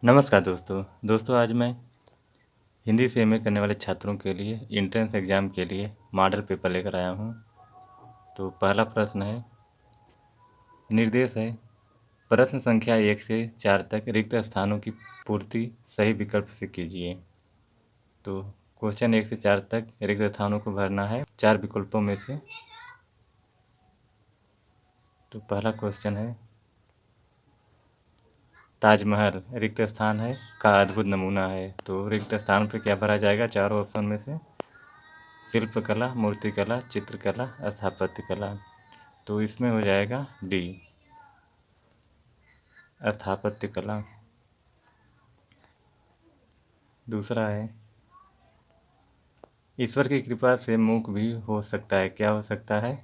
नमस्कार दोस्तों आज मैं हिंदी से एमए करने वाले छात्रों के लिए एंट्रेंस एग्ज़ाम के लिए मॉडल पेपर लेकर आया हूँ। तो पहला प्रश्न है, निर्देश है, प्रश्न संख्या 1 से 4 तक रिक्त स्थानों की पूर्ति सही विकल्प से कीजिए। तो क्वेश्चन 1 से 4 तक रिक्त स्थानों को भरना है 4 विकल्पों में से। तो पहला क्वेश्चन है, ताजमहल रिक्त स्थान है का अद्भुत नमूना है। तो रिक्त स्थान पे क्या भरा जाएगा चारों ऑप्शन में से? शिल्पकला, मूर्तिकला, चित्रकला, स्थापत्य कला। तो इसमें हो जाएगा डी, स्थापत्य कला। दूसरा है, ईश्वर की कृपा से मूक भी हो सकता है। क्या हो सकता है?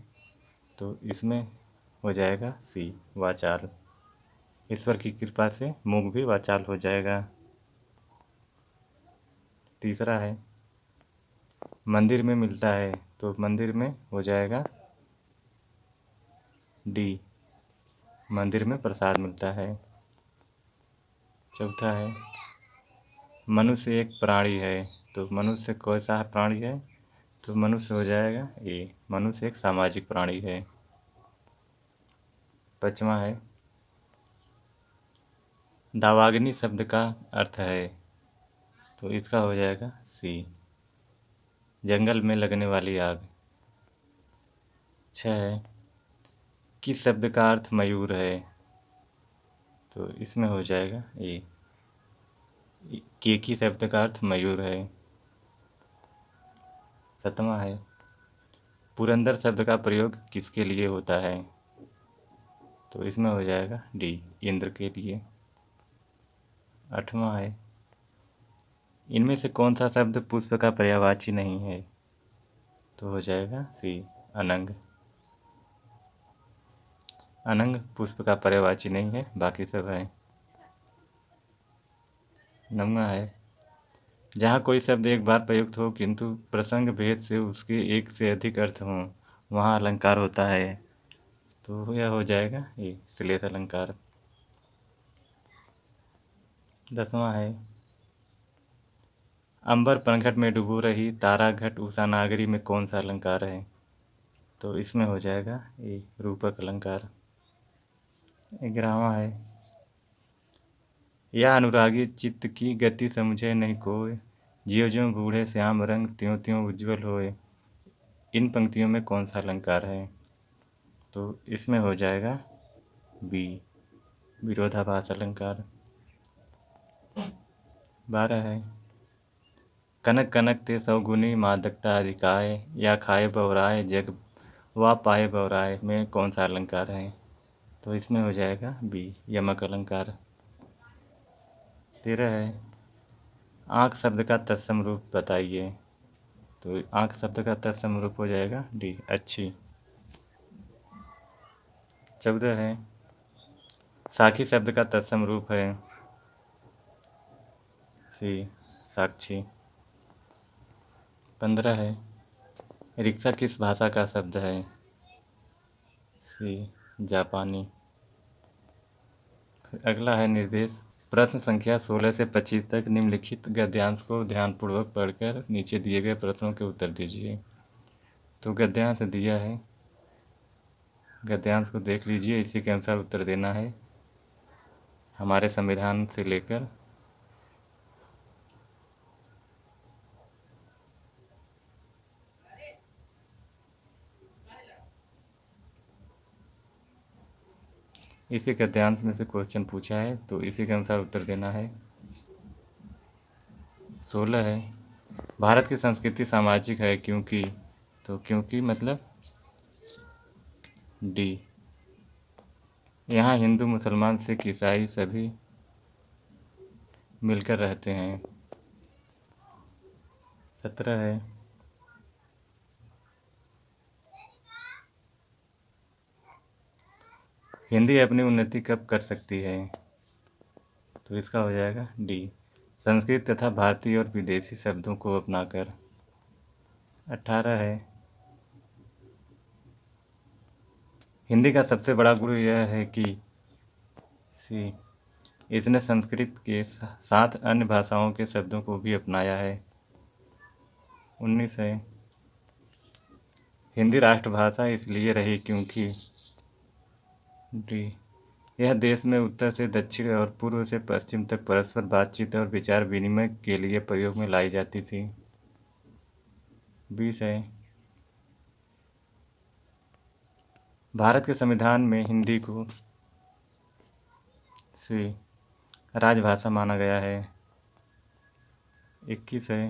तो इसमें हो जाएगा सी, वाचाल। ईश्वर की कृपा से मूक भी वाचाल हो जाएगा। तीसरा है, मंदिर में मिलता है। तो मंदिर में हो जाएगा डी, मंदिर में प्रसाद मिलता है। चौथा है, मनुष्य एक प्राणी है। तो मनुष्य कौन सा प्राणी है? तो मनुष्य हो जाएगा ए, मनुष्य एक सामाजिक प्राणी है। पाँचवा है, दावाग्नि शब्द का अर्थ है। तो इसका हो जाएगा सी, जंगल में लगने वाली आग। छः है, किस शब्द का अर्थ मयूर है। तो इसमें हो जाएगा ए, केकी शब्द का अर्थ मयूर है। सातवां है, पुरंदर शब्द का प्रयोग किसके लिए होता है। तो इसमें हो जाएगा डी, इंद्र के लिए। आठवां है, इनमें से कौन सा शब्द पुष्प का पर्यायवाची नहीं है। तो हो जाएगा सी, अनंग। अनंग पुष्प का पर्यायवाची नहीं है, बाकी सब है। नौवां है, जहाँ कोई शब्द एक बार प्रयुक्त हो किंतु प्रसंग भेद से उसके एक से अधिक अर्थ हों, वहाँ अलंकार होता है। तो यह हो जाएगा ये श्लेष अलंकार। 10वां है, अंबर पनघट में डूबो रही तारा घट उषा नागरी में कौन सा अलंकार है। तो इसमें हो जाएगा ये रूपक अलंकार। 11वां है, या अनुरागी चित्त की गति समझे नहीं कोय, ज्यों ज्यों बूढ़े श्याम रंग त्यों त्यों उज्ज्वल होए। इन पंक्तियों में कौन सा अलंकार है। तो इसमें हो जाएगा बी, विरोधाभास अलंकार। 12 है, कनक कनक ते सौगुनी मादकता अधिकाय, या खाए बवराए जग वा पाए बवराए में कौन सा अलंकार है। तो इसमें हो जाएगा बी, यमक अलंकार। 13 है, आँख शब्द का तत्सम रूप बताइए। तो आँख शब्द का तत्सम रूप हो जाएगा डी, अच्छी। 14 है, साखी शब्द का तत्सम रूप है सी, साक्षी। 15 है, रिक्शा किस भाषा का शब्द है। सी, जापानी। अगला है निर्देश, प्रश्न संख्या 16 से 25 तक निम्नलिखित गद्यांश को ध्यानपूर्वक पढ़कर नीचे दिए गए प्रश्नों के उत्तर दीजिए। तो गद्यांश दिया है, गद्यांश को देख लीजिए, इसी के अनुसार उत्तर देना है। हमारे संविधान से लेकर इसी गद्यांश में से क्वेश्चन पूछा है, तो इसी के अनुसार उत्तर देना है। 16 है, भारत की संस्कृति सामाजिक है क्योंकि। तो क्योंकि मतलब डी, यहाँ हिंदू मुसलमान सिख ईसाई सभी मिलकर रहते हैं। 17 है, हिंदी अपनी उन्नति कब कर सकती है। तो इसका हो जाएगा डी, संस्कृत तथा भारतीय और विदेशी शब्दों को अपनाकर। 18 है, हिंदी का सबसे बड़ा गुण यह है कि सी, इसने संस्कृत के साथ अन्य भाषाओं के शब्दों को भी अपनाया है। 19 है, हिंदी राष्ट्रभाषा इसलिए रही क्योंकि डी यह देश में उत्तर से दक्षिण और पूर्व से पश्चिम तक परस्पर बातचीत और विचार विनिमय के लिए प्रयोग में लाई जाती थी। 20 है, भारत के संविधान में हिंदी को सी राजभाषा माना गया है। 21 है,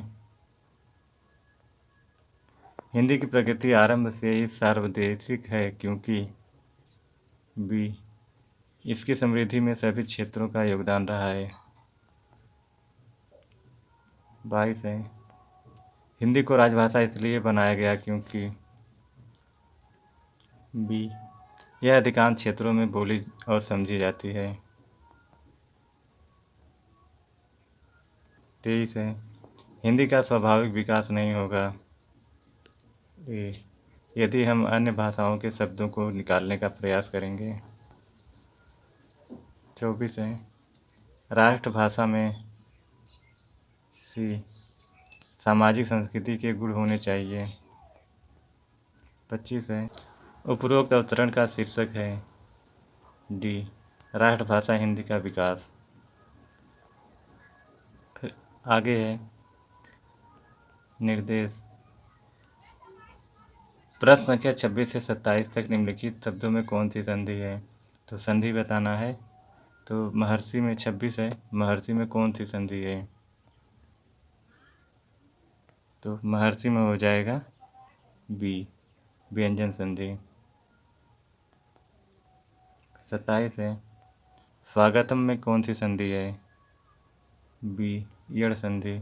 हिंदी की प्रगति आरंभ से ही सार्वदेशिक है क्योंकि बी इसकी समृद्धि में सभी क्षेत्रों का योगदान रहा है। 22 है, हिंदी को राजभाषा इसलिए बनाया गया क्योंकि बी यह अधिकांश क्षेत्रों में बोली और समझी जाती है। 23 है, हिंदी का स्वाभाविक विकास नहीं होगा यदि हम अन्य भाषाओं के शब्दों को निकालने का प्रयास करेंगे। 24 है, राष्ट्रभाषा में सी सामाजिक संस्कृति के गुण होने चाहिए। 25 है, उपरोक्त अवतरण का शीर्षक है डी राष्ट्रभाषा हिंदी का विकास। फिर आगे है निर्देश। प्रश्न संख्या 26 से 27 तक निम्नलिखित शब्दों में कौन सी संधि है? तो संधि बताना है। तो महर्षि में 26 है, महर्षि में कौन सी संधि है? तो महर्षि में हो जाएगा बी व्यंजन संधि। 27 है, स्वागतम में कौन सी संधि है? बी यड़ संधि।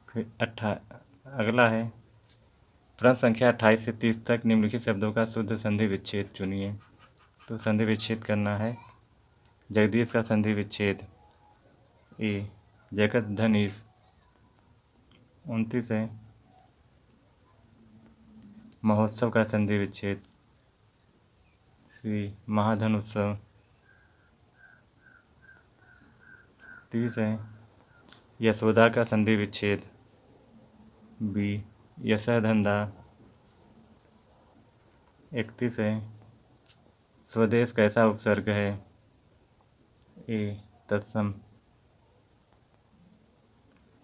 फिर अगला है प्रश्न संख्या 28 से 30 तक निम्नलिखित शब्दों का शुद्ध संधि विच्छेद चुनिए। तो संधि विच्छेद करना है। जगदीश का संधि विच्छेद ए जगत धनीश। 29 है, महोत्सव का संधि विच्छेद सी महाधन उत्सव। 30 है, यशोदा का संधि विच्छेद बी यशोधंदा। 31 है, स्वदेश कैसा उपसर्ग है? ए तत्सम।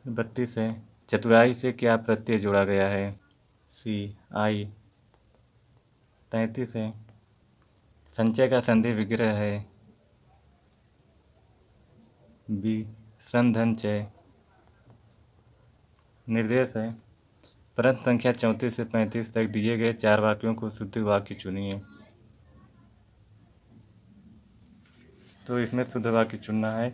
32 है, चतुराई से क्या प्रत्यय जोड़ा गया है? सी आई। 33 है, संचय का संधि विग्रह है बी संधन चय। निर्देश है प्रश्न संख्या 34 से 35 तक दिए गए 4 वाक्यों को शुद्ध वाक्य चुनिए। तो इसमें शुद्ध वाक्य चुनना है।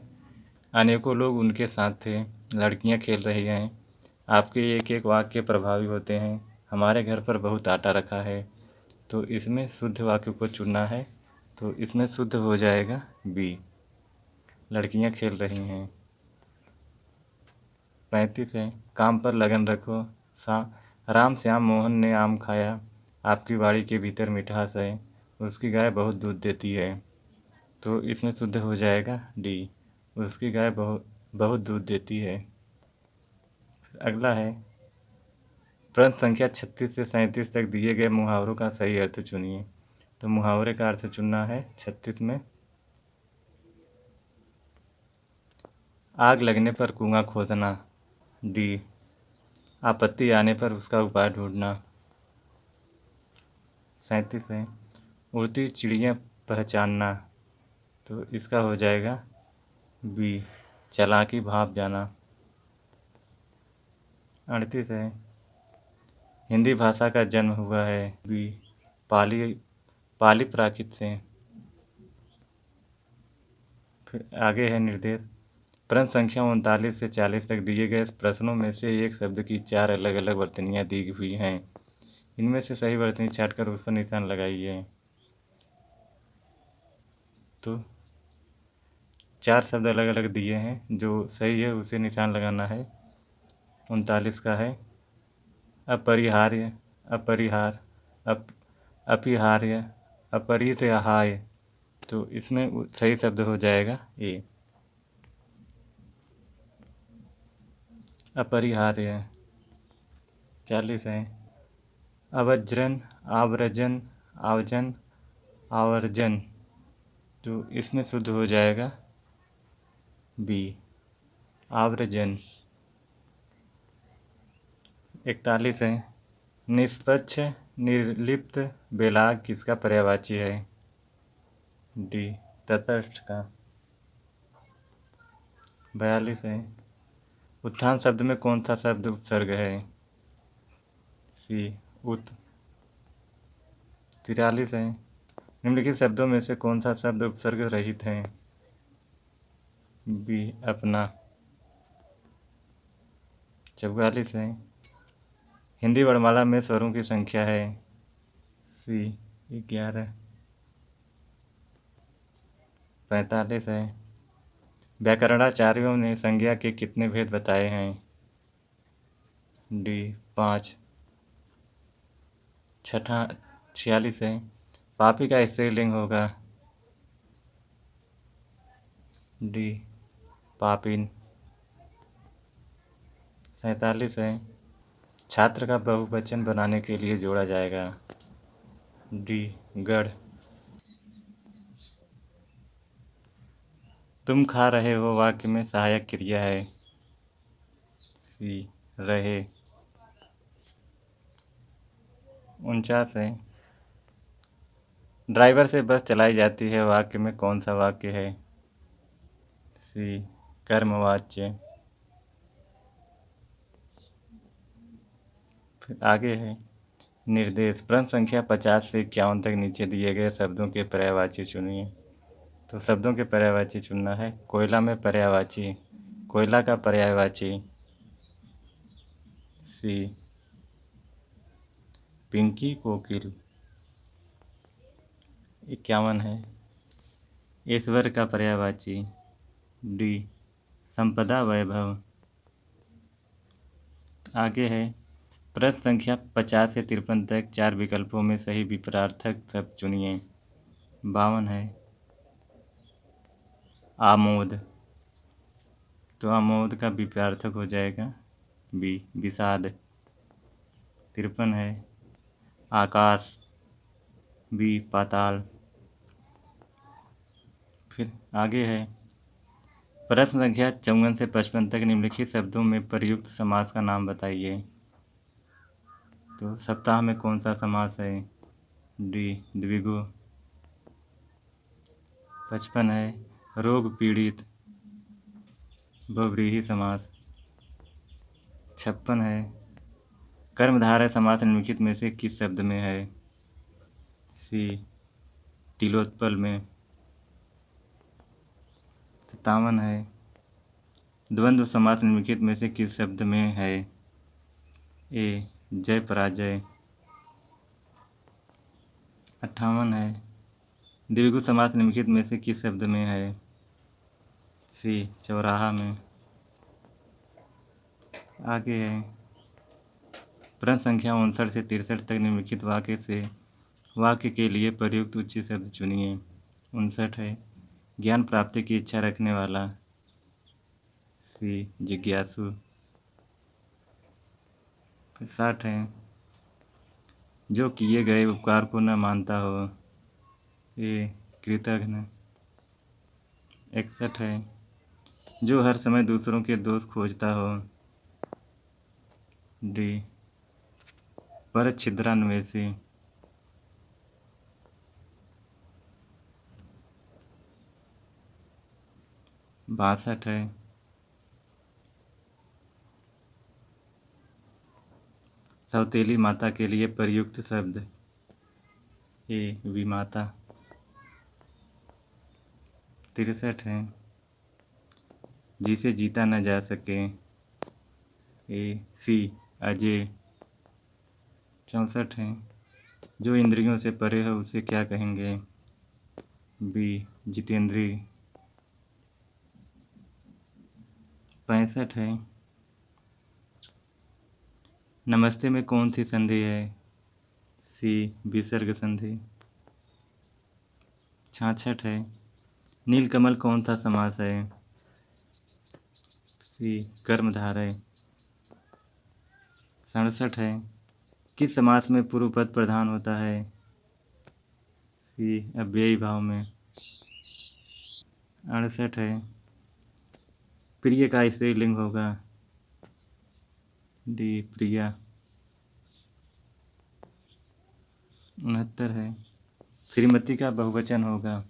अनेकों लोग उनके साथ थे, लड़कियां खेल रही हैं, आपके एक एक वाक्य प्रभावी होते हैं, हमारे घर पर बहुत आटा रखा है। तो इसमें शुद्ध वाक्य को चुनना है। तो इसमें शुद्ध हो जाएगा बी लड़कियां खेल रही हैं। 35 है, काम पर लगन रखो। राम श्याम मोहन ने आम खाया, आपकी बाड़ी के भीतर मिठास है, उसकी गाय बहुत दूध देती है। तो इसमें शुद्ध हो जाएगा डी उसकी गाय बहुत बहुत दूध देती है। अगला है प्रश्न संख्या 36 से 37 तक दिए गए मुहावरों का सही अर्थ चुनिए। तो मुहावरे का अर्थ चुनना है 36 में। आग लगने पर कुआं खोदना डी आपत्ति आने पर उसका उपाय ढूंढना। 37 है, उड़ती चिड़िया पहचानना। तो इसका हो जाएगा बी चालाकी भाप जाना। 38 है, हिंदी भाषा का जन्म हुआ है बी पाली पाली प्राकृत से। फिर आगे है निर्देश। प्रश्न संख्या 39 से 40 तक दिए गए प्रश्नों में से एक शब्द की 4 अलग अलग वर्तनियाँ दी हुई हैं, इनमें से सही वर्तनी छाँटकर उस पर निशान लगाइए। तो 4 शब्द अलग अलग दिए हैं, जो सही है उसे निशान लगाना है। 39 का है अपरिहार्य, अपरिहार, अपरिहार्य, अपरिहार्य। तो इसमें सही शब्द हो जाएगा ए। अपरिहार्य। 40 है। अवज्रन, आव्रजन, आवजन, आवर्जन, तो इसमें शुद्ध हो जाएगा बी, आव्रजन। 41 है। निष्पक्ष, निर्लिप्त, बेलाग किसका पर्यायवाची है? डी, तटस्थ का। 42 है। उत्थान शब्द में कौन सा शब्द उपसर्ग है? सी, उत। 43 है। निम्नलिखित शब्दों में से कौन सा शब्द उपसर्ग रहित है? बी, अपना। 44 है। हिंदी वर्णमाला में स्वरों की संख्या है? सी, 11। 45 है। व्याकरणाचार्यों ने संज्ञा के कितने भेद बताए हैं? डी, 5। 46 है। पापी का स्त्रीलिंग होगा? डी, पापिन। 47 है। छात्र का बहुवचन बनाने के लिए जोड़ा जाएगा? डी, गढ़। तुम खा रहे हो वाक्य में सहायक क्रिया है? सी, रहे। 49 है। ड्राइवर से बस चलाई जाती है वाक्य में कौन सा वाक्य है? सी, कर्मवाच्य। फिर आगे है निर्देश। प्रश्न संख्या 50 से 51 तक नीचे दिए गए शब्दों के पर्यायवाची चुनिए। तो शब्दों के पर्यायवाची चुनना है। कोयला में पर्यायवाची, कोयला का पर्यायवाची? सी, पिंकी कोकिल। 51 है। ईश्वर का पर्यायवाची? डी, संपदा वैभव। आगे है प्रश्न संख्या 50 से 53 तक 4 विकल्पों में सही विपरार्थक शब्द चुनिए। 52 है। आमोद, तो आमोद का विपरार्थक हो जाएगा बी, विषाद। 53 है। आकाश, बी, पाताल। फिर आगे है प्रश्न संख्या 54 से 55 तक निम्नलिखित शब्दों में प्रयुक्त समास का नाम बताइए। तो सप्ताह में कौन सा समास है? डी, द्विगु। 55 है। रोग पीड़ित, बहुव्रीहि समास। 56 है। कर्मधारय समास निम्नलिखित में से किस शब्द में है? सी, तिलोत्पल में। 57 है। द्वंद्व समास निम्नलिखित में से किस शब्द में है? ए, जय पराजय। 58 है। द्विगु समास निम्नलिखित में से किस शब्द में है? सी, चौराहा में। आगे है प्रश्न संख्या 59 से 63 तक निम्नलिखित वाक्य से वाक्य के लिए प्रयुक्त उचित शब्द चुनिए। 59 है। ज्ञान प्राप्ति की इच्छा रखने वाला? सी, जिज्ञासु। 60 है। जो किए गए उपकार को न मानता हो? ए, कृतघ्न। 61 है। जो हर समय दूसरों के दोष खोजता हो? डी, परछिद्रान्वेषी। 62 है। सौतेली माता के लिए प्रयुक्त शब्द? ए, विमाता। 63 है। जिसे जीता न जा सके? ए, सी, अजय। 64 है। जो इंद्रियों से परे हो उसे क्या कहेंगे? बी, जितेंद्रिय। 65 है। नमस्ते में कौन सी संधि है? सी, विसर्ग संधि। 66 है। नीलकमल कौन सा समास है? सी कर्मधारय। 67 है। किस समास में पूर्व पद प्रधान होता है? सी अव्ययी भाव में। 68 है। प्रिय का स्त्रीलिंग होगा? डी प्रिया। 69 है। श्रीमती का बहुवचन होगा?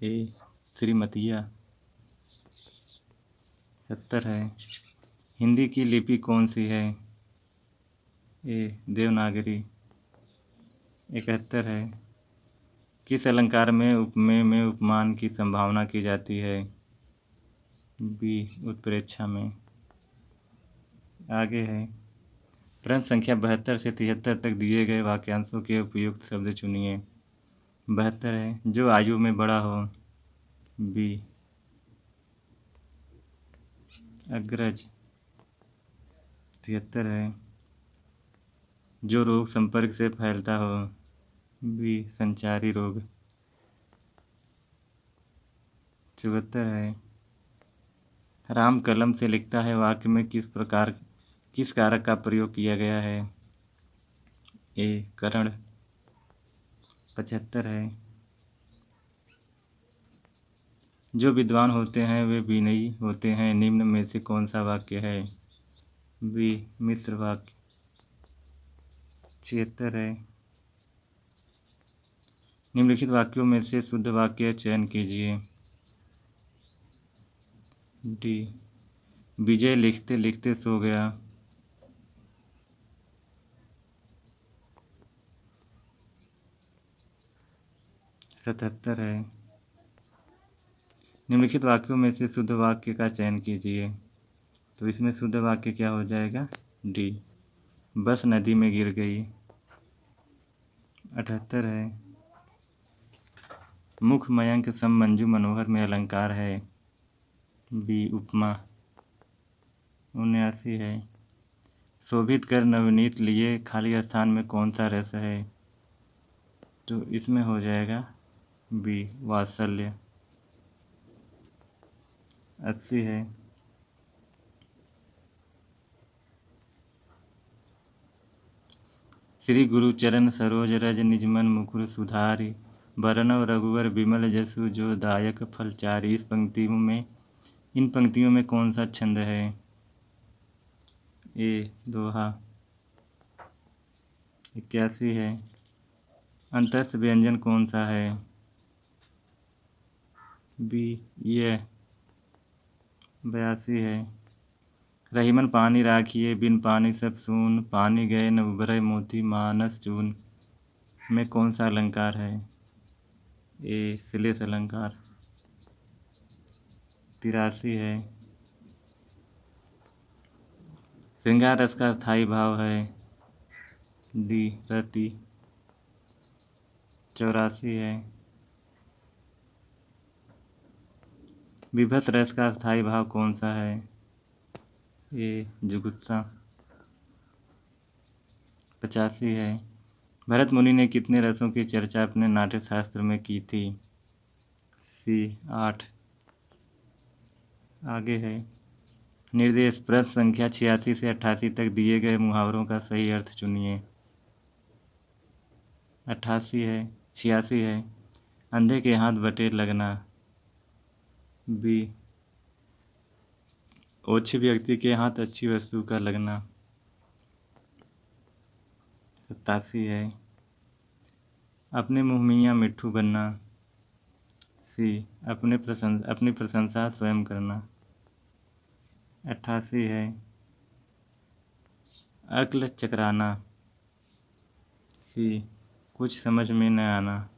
ए श्रीमतिया। 70 है। हिंदी की लिपि कौन सी है? ए देवनागरी। 71 है। किस अलंकार में उपमेय में उपमान की संभावना की जाती है? बी उत्प्रेक्षा में। आगे है। प्रश्न संख्या 72 से 73 तक दिए गए वाक्यांशों के उपयुक्त शब्द चुनिए। 72 है। जो आयु में बड़ा हो? बी अग्रज। 73 है। जो रोग संपर्क से फैलता हो? बी संचारी रोग। 74 है। राम कलम से लिखता है वाक्य में किस कारक का प्रयोग किया गया है? ए करण। 75 है। जो विद्वान होते हैं वे विनयी होते हैं, निम्न में से कौन सा वाक्य है? बी मिश्र वाक्य। 76 है। निम्नलिखित वाक्यों में से शुद्ध वाक्य चयन कीजिए। डी विजय लिखते लिखते सो गया। 77 है। निम्नलिखित वाक्यों में से शुद्ध वाक्य का चयन कीजिए। तो इसमें शुद्ध वाक्य क्या हो जाएगा? डी बस नदी में गिर गई। 78 है। मुख मयंक सम मंजू मनोहर में अलंकार है? बी उपमा। 79 है। शोभित कर नवनीत लिए खाली स्थान में कौन सा रस है? तो इसमें हो जाएगा बी वात्सल्य। 80 है। श्री गुरु चरण सरोज रज निजमन मुकुर सुधारी, बरनव रघुवर विमल जसु जो दायक फलचारी। इन पंक्तियों में कौन सा छंद है? ए दोहा। 81 है। अंतस्थ व्यंजन कौन सा है? बी ये। 82 है। रहीमन पानी राखिए बिन पानी सब सून, पानी गए न उभरय मोती मानस चून में कौन सा अलंकार है? ए श्लेष अलंकार। 83 है। श्रृंगार रस का स्थायी भाव है? डी रति। 84 है। विभत रस का स्थायी भाव कौन सा है? ए जुगुप्सा। 85 है। भरत मुनि ने कितने रसों की चर्चा अपने नाट्य शास्त्र में की थी? सी 8। आगे है। निर्देश प्रश्न संख्या 86 से 88 तक दिए गए मुहावरों का सही अर्थ चुनिए। 88 है। 86 है। अंधे के हाथ बटेर लगना। बी ओछे व्यक्ति के हाथ अच्छी वस्तु का लगना। 87 है। अपने मुँह मियाँ मिट्ठू बनना। सी अपनी प्रशंसा स्वयं करना। 88 है। अक्ल चकराना। सी कुछ समझ में न आना।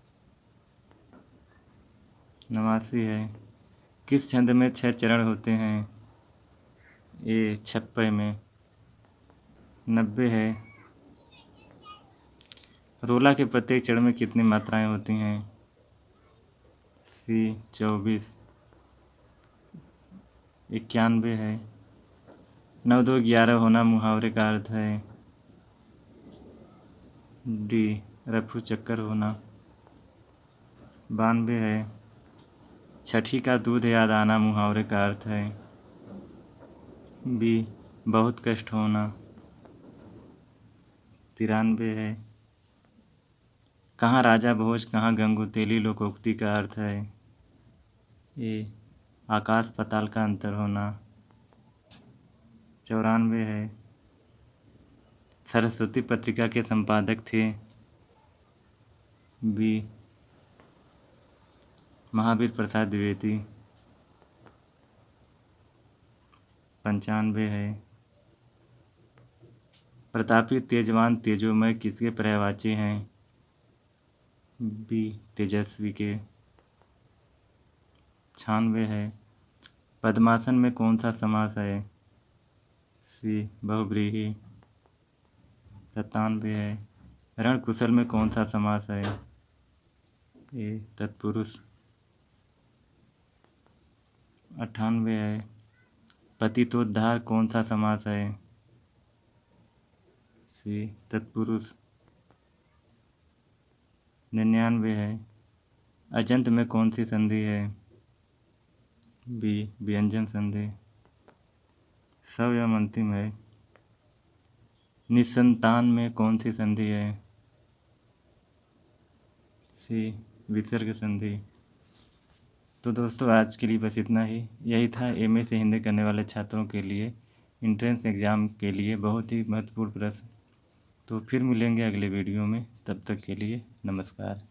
89 है। किस छंद में 6 चरण होते हैं? ए छप्पय में। 90 है। रोला के प्रत्येक चरण में कितनी मात्राएं होती हैं? सी 24। 91 है। 9 2 11 होना मुहावरे का अर्थ है? डी रफू चक्कर होना। 92 है छठी का दूध याद आना मुहावरे का अर्थ है। बी बहुत कष्ट होना। 93 है कहाँ राजा भोज कहाँ गंगू तेली लोकोक्ति का अर्थ है। ए आकाश पाताल का अंतर होना। 94 है सरस्वती पत्रिका के संपादक थे। बी महावीर प्रसाद द्विवेदी। 95 है प्रतापी तेजवान तेजोमय किसके पर्यायवाची हैं। बी तेजस्वी के। 96 है पद्मासन में कौन सा समास है। सी बहुव्रीहि। 97 है रणकुशल में कौन सा समास है। ए तत्पुरुष। 98 है पतितोद्धार कौन सा समास है। सी तत्पुरुष। 99 है अजंत में कौन सी संधि है। बी व्यंजन संधि। 100 एवं अंतिम है निसंतान में कौन सी संधि है। सी विसर्ग संधि। तो दोस्तों आज के लिए बस इतना ही। यही था एमए से हिंदी करने वाले छात्रों के लिए एंट्रेंस एग्ज़ाम के लिए बहुत ही महत्वपूर्ण प्रश्न। तो फिर मिलेंगे अगले वीडियो में, तब तक के लिए नमस्कार।